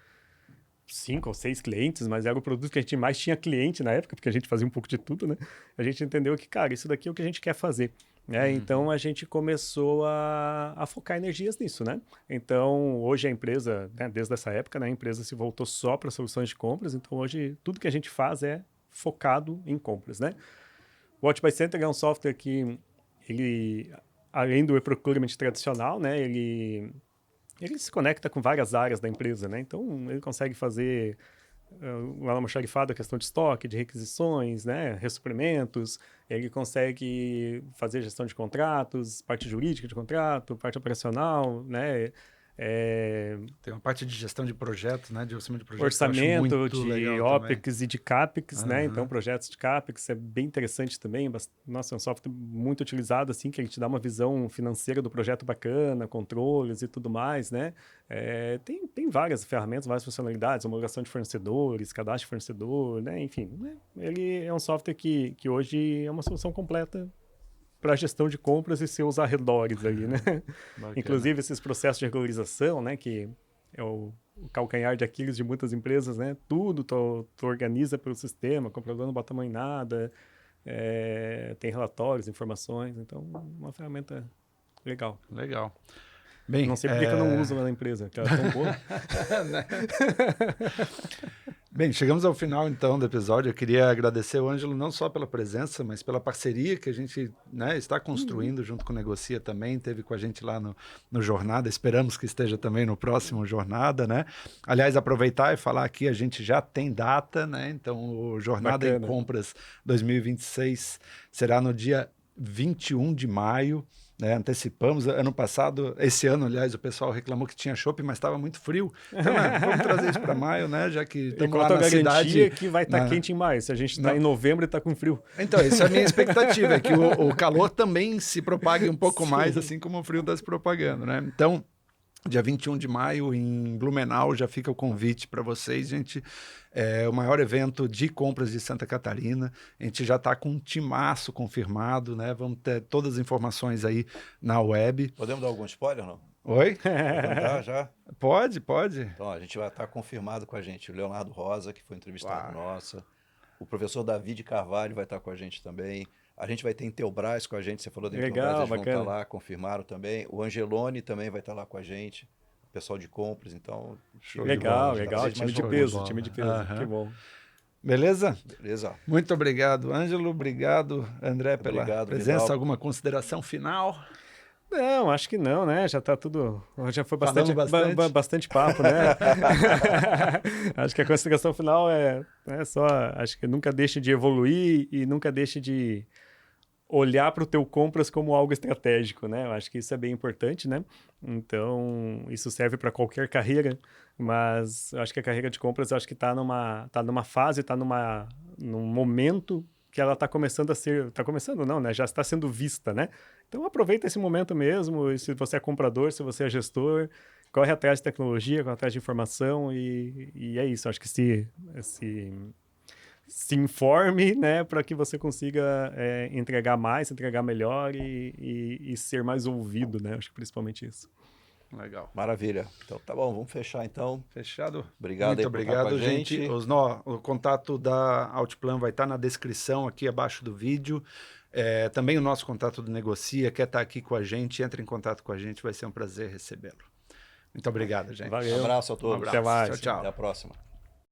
5 ou 6 clientes, mas era o produto que a gente mais tinha cliente na época, porque a gente fazia um pouco de tudo, né? A gente entendeu que, cara, isso daqui é o que a gente quer fazer. Né? Então, a gente começou a focar energias nisso, né? Então, hoje a empresa, né, desde essa época, né, a empresa se voltou só para soluções de compras. Então, hoje, tudo que a gente faz é focado em compras, né? O Out Buy Center é um software que, além do e-procurement tradicional, né, ele se conecta com várias áreas da empresa, né? Então, ele consegue fazer uma almoxarifada, a questão de estoque, de requisições, né? Ressuprimentos. Ele consegue fazer gestão de contratos, parte jurídica de contrato, parte operacional, né? Tem uma parte de gestão de projetos, né? De orçamento de projetos. Orçamento de OPEX e de CAPEX, né? Então, projetos de CAPEX é bem interessante também. Nossa, é um software muito utilizado, assim, que ele te dá uma visão financeira do projeto bacana, controles e tudo mais, né? Tem várias ferramentas, várias funcionalidades, homologação de fornecedores, cadastro de fornecedor, né? Enfim, né? Ele é um software que hoje é uma solução completa para gestão de compras e seus arredores ali, né? Inclusive esses processos de regularização, né? Que é o calcanhar de Aquiles de muitas empresas, né? Tudo tu organiza pelo sistema, o comprador não bota a mão em nada, tem relatórios, informações, então uma ferramenta legal. Legal. Bem, não sei por que eu não uso ela na empresa, que ela é tão boa. Bem, chegamos ao final, então, do episódio. Eu queria agradecer o Ângelo não só pela presença, mas pela parceria que a gente, né, está construindo junto com o Negocia também. Esteve com a gente lá no Jornada. Esperamos que esteja também no próximo Jornada, né? Aliás, aproveitar e falar aqui, a gente já tem data, né? Então, o Jornada em Compras 2026 será no dia 21 de maio. Né, antecipamos, esse ano, aliás, o pessoal reclamou que tinha chopp, mas estava muito frio. Então, vamos trazer isso para maio, né? Já que estamos lá na cidade. Que vai estar quente em maio, se a gente está em novembro e está com frio. Então, essa é a minha expectativa, é que o calor também se propague um pouco mais, assim como o frio está se propagando, né? Então, dia 21 de maio, em Blumenau, já fica o convite para vocês, gente. É o maior evento de compras de Santa Catarina. A gente já está com um timaço confirmado, né? Vamos ter todas as informações aí na web. Podemos dar algum spoiler, não? Oi? Já? Pode. Então, a gente vai estar confirmado com a gente. O Leonardo Rosa, que foi entrevistado nossa. O professor David Carvalho vai estar com a gente também. A gente vai ter Intelbras com a gente. Você falou da Intelbras, eles vão estar lá, confirmaram também. O Angeloni também vai estar lá com a gente. Pessoal de compras, então... Legal, time de peso, que bom. Beleza? Beleza. Muito obrigado, Ângelo. Obrigado, André, pela presença. Vidal. Alguma consideração final? Não, acho que não, né? Já tá tudo... Já foi bastante papo, né? Acho que a consideração final é só... Acho que nunca deixe de evoluir e nunca deixe de olhar para o teu compras como algo estratégico, né? Eu acho que isso é bem importante, né? Então, isso serve para qualquer carreira. Mas eu acho que a carreira de compras, eu acho que tá numa fase, num momento que ela está começando a ser, está começando não, né? Já está sendo vista, né? Então aproveita esse momento mesmo, e se você é comprador, se você é gestor, corre atrás de tecnologia, corre atrás de informação e é isso. Acho que se informe, né, para que você consiga entregar mais, entregar melhor e ser mais ouvido, né? Acho que principalmente isso. Legal. Maravilha. Então tá bom, vamos fechar então. Fechado? Obrigado Muito aí por estar com obrigado, a gente. O contato da Outplan vai estar na descrição aqui abaixo do vídeo. Também o nosso contato do Negocia, quer estar aqui com a gente, entre em contato com a gente, vai ser um prazer recebê-lo. Muito obrigado, gente. Valeu. Um abraço a todos. Um abraço. Até mais. Tchau, tchau. Até a próxima.